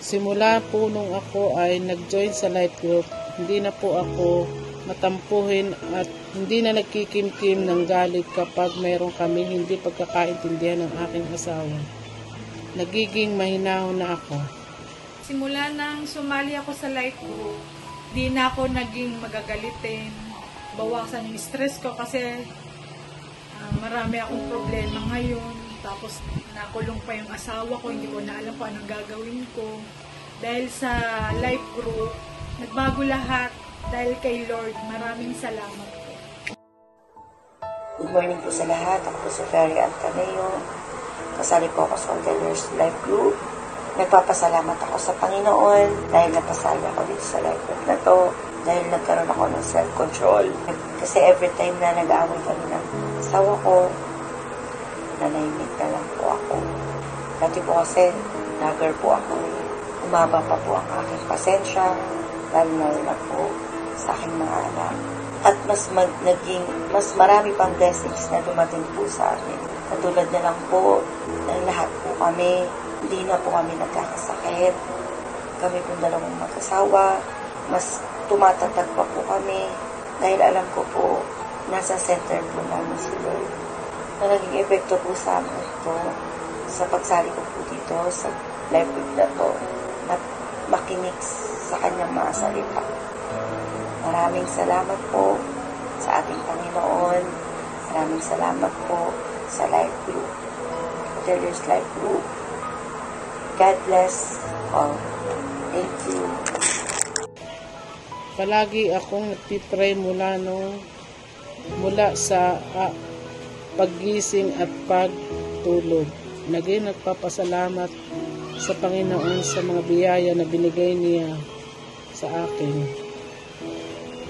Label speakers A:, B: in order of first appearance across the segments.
A: Simula po nung ako ay nag-join sa life group, hindi na po ako matampuhin at hindi na nagkikimkim ng galit kapag mayroon kami hindi pagkakaintindihan ng aking asawa. Nagiging mahinahon na ako.
B: Simula nang sumali ako sa life group, di na ako naging magagalitin. Bawasan yung stress ko kasi marami akong problema ngayon. Tapos nakulong pa yung asawa ko, hindi ko na alam kung anong gagawin ko. Dahil sa life group, nagbago lahat. Dahil kay Lord, maraming salamat po.
C: Good morning po sa lahat. Ako po si Ferry Antaneo. Kasali po ako sa Orderers Life Group. Nagpapasalamat ako sa Panginoon dahil napasali ako dito sa life group na to. Dahil nagkaroon ako ng self-control. Kasi every time na nag-aaway kami ng asawa ko, nanahimik na lang po ako. Dati po kasi, nagger po ako. Umaba pa po ang aking pasensya. Lalo na po sa aking mga anak. At mas marami pang blessings na dumating po sa amin. Katulad na lang po ng lahat po kami, hindi na po kami nagkakasakit. Kami po dalawang mag-asawa, mas tumatatag pa po kami dahil alam ko po, nasa center po namin si Lord. Na naging epekto po sa amin ito, sa pagsali ko po dito, sa life group na to, na makinig sa kanyang mga salita. Maraming salamat po sa ating Panginoon. Maraming salamat po sa life group. Orderers Life Group. God bless all. Thank you.
A: Palagi akong nagtitry mula sa paggising at pagtulog. Naging nagpapasalamat sa Panginoon sa mga biyaya na binigay niya sa akin.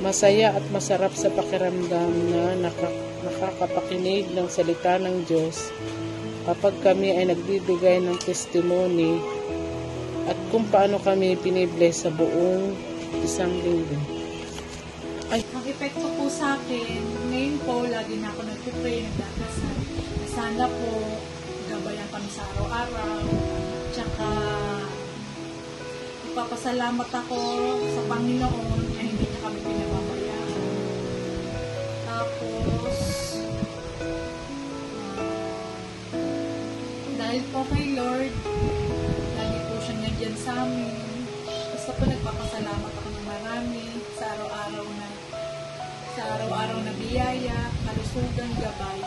A: Masaya at masarap sa pakiramdam na nakakapakinig ng salita ng Diyos kapag kami ay nagbibigay ng testimony at kung paano kami binibless sa buong isang linggo.
B: Ang epekto po sa akin, ngayon po, lagi na ako nagpipray, nagdadasal. Sana po, gabayan kami sa araw-araw. Tsaka, ipapasalamat ako sa Panginoon na hindi niya kami pinababayaan. Tapos, dahil po kay Lord, lagi po siya nandiyan sa amin. Basta po nagpapasalamat ako ng marami sa araw-araw na biyaya, kalusugan, gabay.